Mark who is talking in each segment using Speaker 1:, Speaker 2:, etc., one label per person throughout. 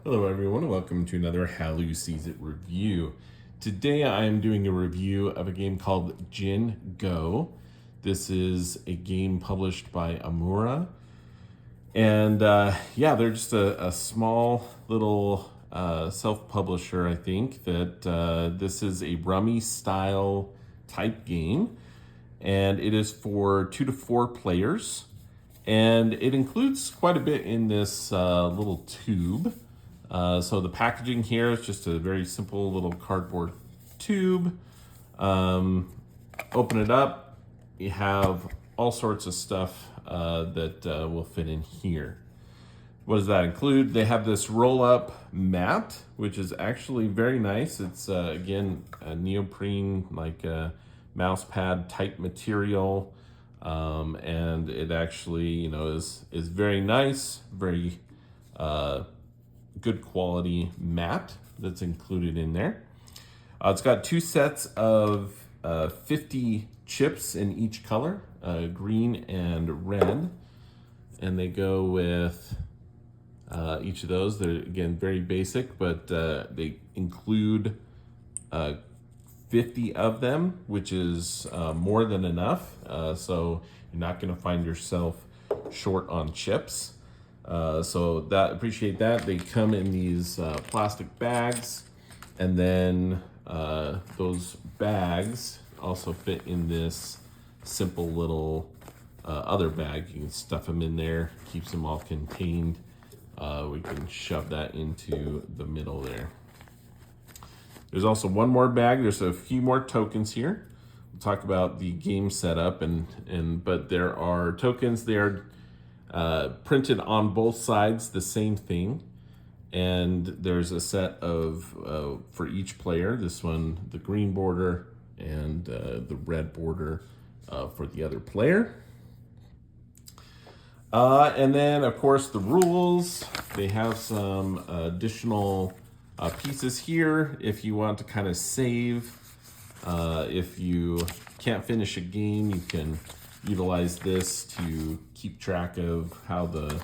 Speaker 1: Hello everyone, welcome to another Hallu Sees It review. Today I am doing a review of a game called Gin Go. This is a game published by Amura. And yeah, they're just a small little self-publisher, I think, that this is a rummy style type game. And it is for 2 to 4 players. And it includes quite a bit in this little tube. So the packaging here is just a very simple little cardboard tube. Open it up, you have all sorts of stuff that will fit in here. What does that include? They have this roll-up mat, which is actually very nice. It's again a neoprene, like a mouse pad type material, and it actually is very nice, very good quality mat that's included in there. It's got 2 sets of 50 chips in each color, green and red, and they go with each of those. They're again very basic, but they include 50 of them, which is more than enough. So you're not going to find yourself short on chips. So that appreciate that. They come in these plastic bags, and then those bags also fit in this simple little other bag. You can stuff them in there, keeps them all contained. We can shove that into the middle there. There's also one more bag. There's a few more tokens here. We'll talk about the game setup, but there are tokens. They are printed on both sides, the same thing. And there's a set of, for each player, this one, the green border, and the red border for the other player. And then, of course, the rules. They have some additional pieces here if you want to kind of save. If you can't finish a game, you can utilize this to keep track of how the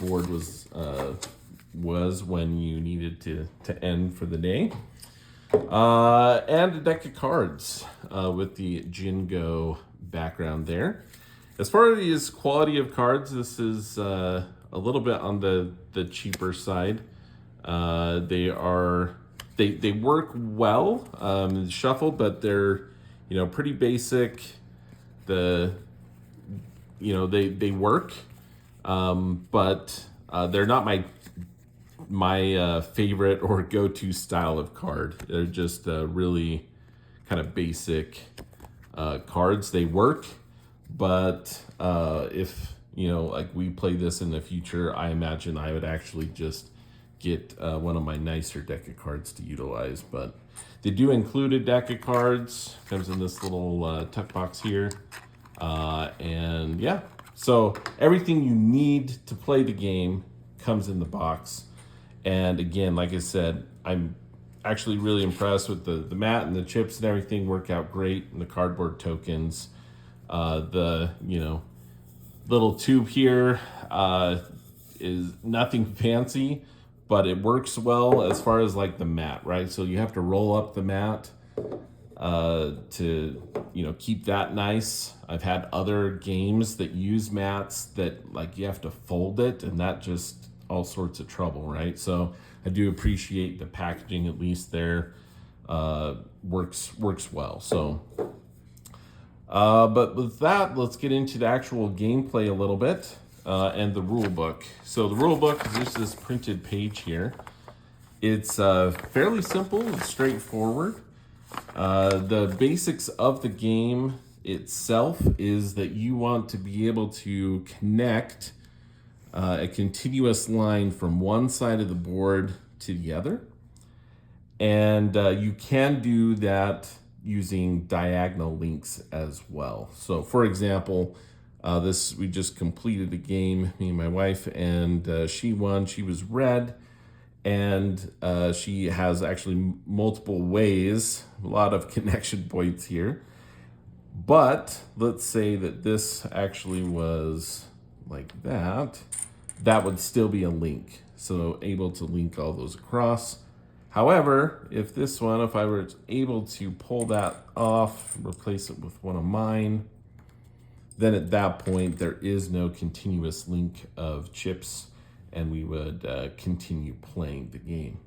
Speaker 1: board was when you needed to end for the day. And a deck of cards with the Gin Go background there. As far as quality of cards, this is a little bit on the cheaper side. They work well, shuffled, but they're pretty basic. They work, but they're not my favorite or go-to style of card. They're just really kind of basic cards. They work, but if like we play this in the future, I imagine I would actually just get one of my nicer deck of cards to utilize. But they do include a deck of cards. Comes in this little tuck box here. And yeah, so everything you need to play the game comes in the box. And again, like I said, I'm actually really impressed with the mat, and the chips and everything work out great, and the cardboard tokens. The little tube here is nothing fancy, but it works well as far as like the mat, right? So you have to roll up the mat to keep that nice. I've had other games that use mats that like you have to fold it, and that just all sorts of trouble, right? So I do appreciate the packaging, at least there works well. So but with that, let's get into the actual gameplay a little bit and the rule book. So the rule book is just this printed page here. It's fairly simple and straightforward. The basics of the game itself is that you want to be able to connect a continuous line from one side of the board to the other. And you can do that using diagonal links as well. So for example, we just completed a game, me and my wife, and she won. She was red, and she has actually multiple ways, a lot of connection points here. But let's say that this actually was like that, that would still be a link. so able to link all those across. However, if this one, if I were able to pull that off, replace it with one of mine, then at that point there is no continuous link of chips, and we would continue playing the game.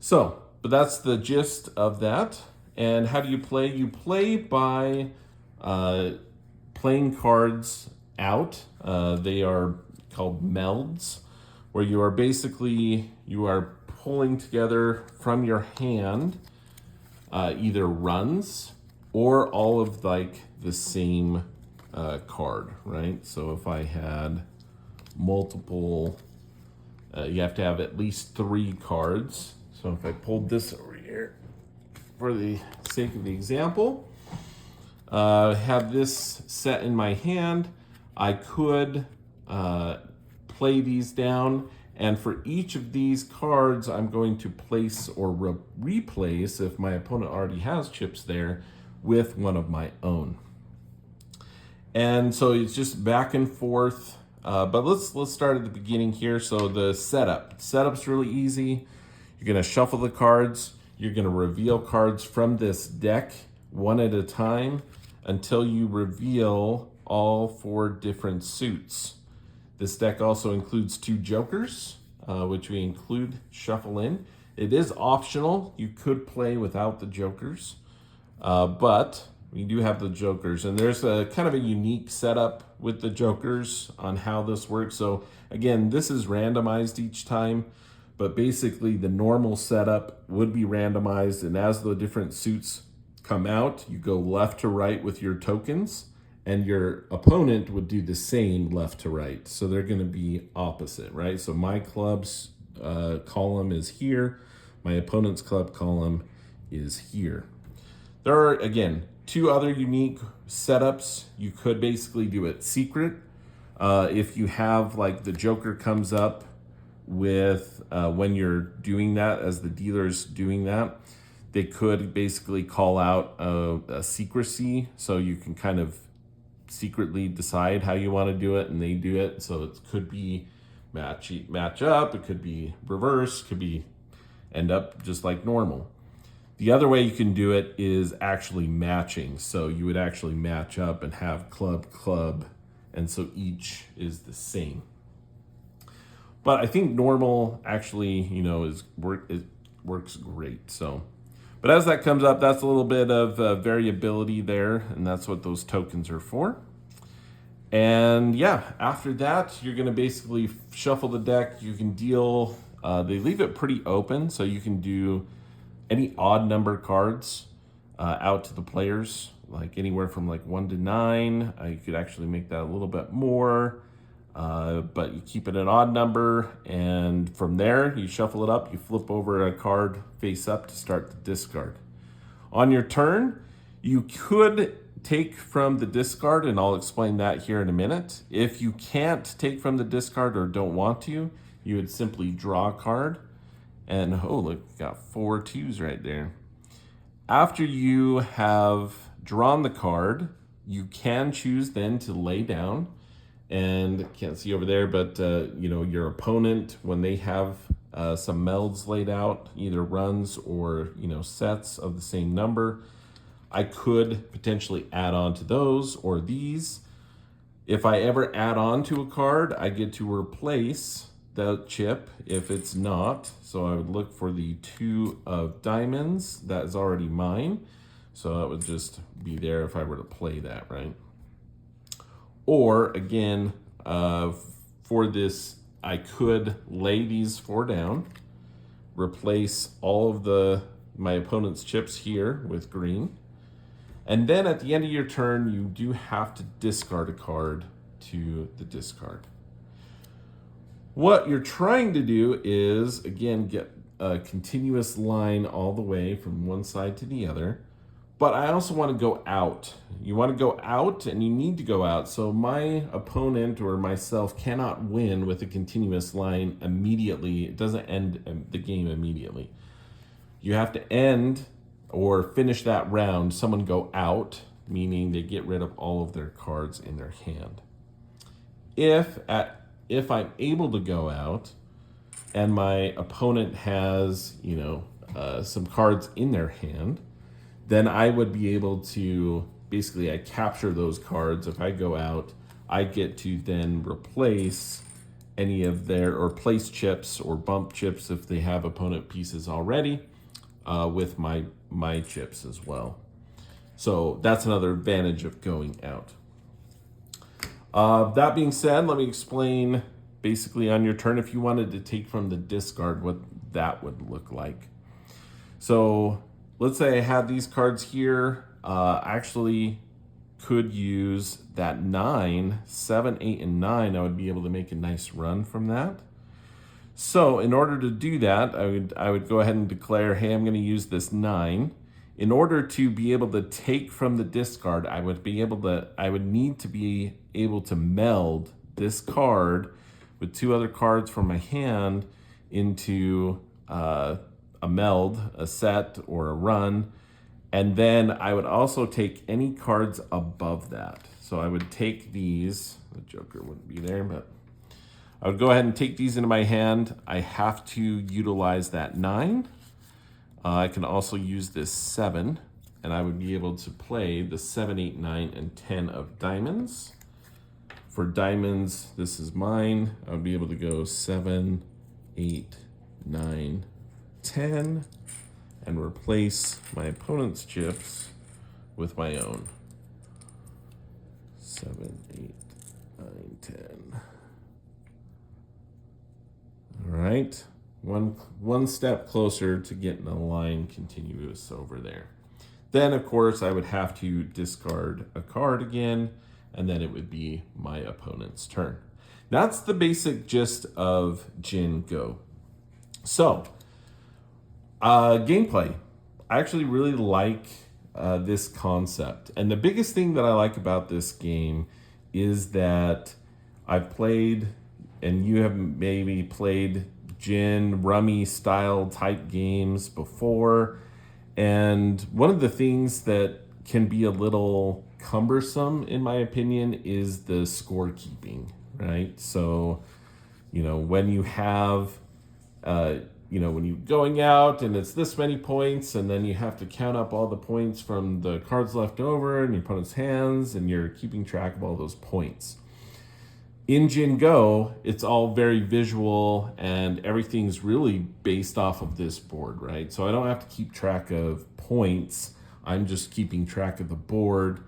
Speaker 1: So, but that's the gist of that. And how do you play? You play by playing cards out. They are called melds, where you are basically, you are pulling together from your hand either runs or all of like the same card, right? So if I had multiple, you have to have at least 3 cards. So if I pulled this over here, for the sake of the example, have this set in my hand, I could play these down, and for each of these cards, I'm going to place or replace, if my opponent already has chips there, with one of my own. And so it's just back and forth. But let's start at the beginning here. So the setup's really easy. You're gonna shuffle the cards. You're gonna reveal cards from this deck one at a time until you reveal all 4 different suits. This deck also includes 2 jokers, which we shuffle in. It is optional. You could play without the jokers, but we do have the jokers, and there's a kind of a unique setup with the jokers on how this works. So again, this is randomized each time, but basically the normal setup would be randomized, and as the different suits come out, you go left to right with your tokens, and your opponent would do the same left to right. So they're gonna be opposite, right? So my club's column is here, my opponent's club column is here. There are, again, 2 other unique setups. You could basically do it secret. If you have, like, the joker comes up with, when you're doing that, as the dealer's doing that, they could basically call out a secrecy, so you can kind of secretly decide how you want to do it, and they do it. So it could be match up, it could be reverse, could be end up just like normal. The other way you can do it is actually matching. So you would actually match up and have club, and so each is the same. But I think normal actually, it works great. So, but as that comes up, that's a little bit of variability there, and that's what those tokens are for. And yeah, after that, you're gonna basically shuffle the deck. You can deal, they leave it pretty open, so you can do any odd number cards out to the players, like anywhere from like 1 to 9. You could actually make that a little bit more, but you keep it an odd number, and from there you shuffle it up, you flip over a card face up to start the discard. On your turn, you could take from the discard, and I'll explain that here in a minute. If you can't take from the discard or don't want to, you would simply draw a card, and oh look, got 4 2s right there. After you have drawn the card, you can choose then to lay down, and can't see over there, but your opponent, when they have some melds laid out, either runs or sets of the same number, I could potentially add on to those or these. If I ever add on to a card, I get to replace the chip if it's not. So I would look for the 2 of diamonds. That is already mine. So that would just be there if I were to play that, right? Or again, for this, I could lay these 4 down, replace all of my opponent's chips here with green. And then at the end of your turn, you do have to discard a card to the discard. What you're trying to do is, again, get a continuous line all the way from one side to the other. But I also want to go out. You want to go out, and you need to go out. So my opponent or myself cannot win with a continuous line immediately. It doesn't end the game immediately. You have to end or finish that round, someone go out, meaning they get rid of all of their cards in their hand. If I'm able to go out, and my opponent has, some cards in their hand, then I would be able to basically I capture those cards. If I go out, I get to then replace any of their or place chips or bump chips if they have opponent pieces already with my chips as well. So that's another advantage of going out. That being said, let me explain basically on your turn if you wanted to take from the discard what that would look like. So let's say I have these cards here. I actually could use that 9, 7, 8, and 9. I would be able to make a nice run from that. So in order to do that, I would go ahead and declare, hey, I'm going to use this 9. In order to be able to take from the discard, I would need to be able to meld this card with 2 other cards from my hand into a meld, a set, or a run. And then I would also take any cards above that. So I would take these, the Joker wouldn't be there, but I would go ahead and take these into my hand. I have to utilize that 9. I can also use this 7, and I would be able to play the 7, 8, 9, and 10 of diamonds. For diamonds, this is mine. I would be able to go 7, 8, 9, 10, and replace my opponent's chips with my own. 7, 8, 9, 10. All right. One step closer to getting a line continuous over there. Then, of course, I would have to discard a card again, and then it would be my opponent's turn. That's the basic gist of Jin Go. So, gameplay. I actually really like this concept. And the biggest thing that I like about this game is that I've played, and you have maybe played gin, rummy style type games before. And one of the things that can be a little cumbersome, in my opinion, is the scorekeeping, right? So, when you have, when you're going out and it's this many points, and then you have to count up all the points from the cards left over in your opponent's hands, and you're keeping track of all those points. In Jin Go, it's all very visual and everything's really based off of this board, right? So I don't have to keep track of points. I'm just keeping track of the board.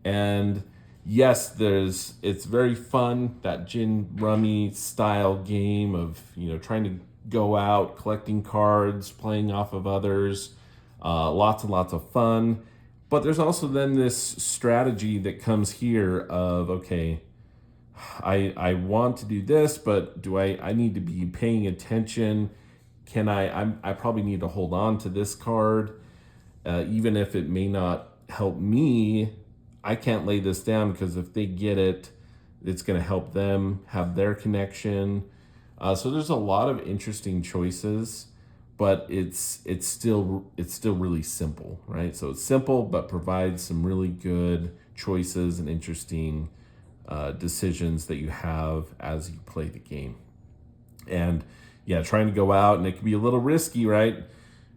Speaker 1: And yes, it's very fun, that Gin Rummy style game of, trying to go out, collecting cards, playing off of others, lots and lots of fun. But there's also then this strategy that comes here of, okay, I want to do this, but I need to be paying attention. I probably need to hold on to this card, even if it may not help me. I can't lay this down because if they get it, it's going to help them have their connection. So there's a lot of interesting choices, but it's still really simple, right? So it's simple, but provides some really good choices and interesting decisions that you have as you play the game. And yeah, trying to go out, and it can be a little risky, right?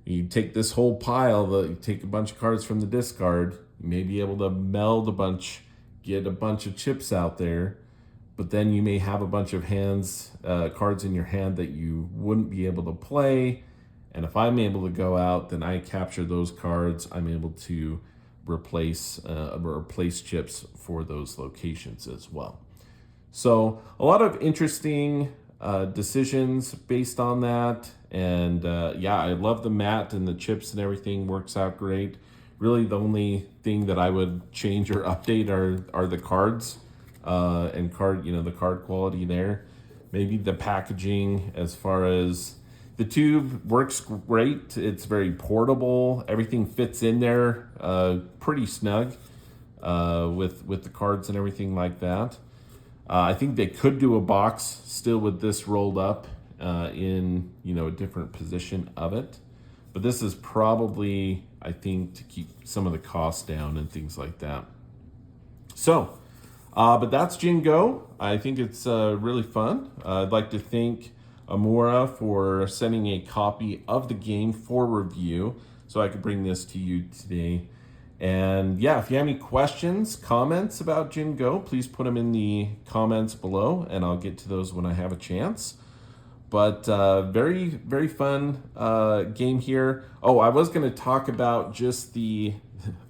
Speaker 1: You take this whole pile, you take a bunch of cards from the discard, you may be able to meld a bunch, get a bunch of chips out there, but then you may have a bunch of cards in your hand that you wouldn't be able to play. And if I'm able to go out, then I capture those cards. I'm able to replace chips for those locations as well. So a lot of interesting decisions based on that. And I love the mat, and the chips and everything works out great. Really, the only thing that I would change or update are the cards and the card quality there. Maybe the packaging, as far as the tube works great. It's very portable. Everything fits in there pretty snug with the cards and everything like that. I think they could do a box still with this rolled up in a different position of it. But this is probably, I think, to keep some of the costs down and things like that. So, but that's Jin Go. I think it's really fun. I'd like to thank Amura for sending a copy of the game for review so I could bring this to you today. And yeah, if you have any questions, comments about Jin Go, please put them in the comments below and I'll get to those when I have a chance. But very, very fun game here. Oh, I was going to talk about just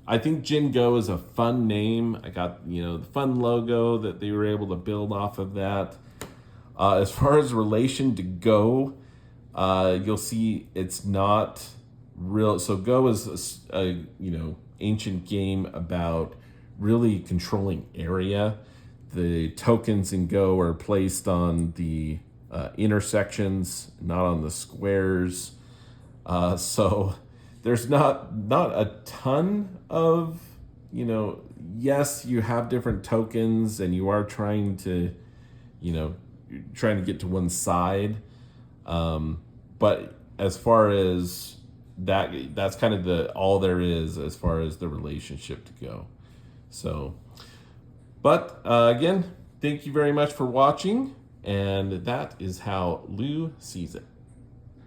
Speaker 1: I think Jin Go is a fun name. I got, the fun logo that they were able to build off of that. As far as relation to Go, you'll see it's not real. So Go is a ancient game about really controlling area. The tokens in Go are placed on the intersections, not on the squares. So there's not a ton of, yes, you have different tokens and you are trying to get to one side. But as far as that's kind of all there is as far as the relationship to Go. So, but again, thank you very much for watching. And that is how Lou sees it.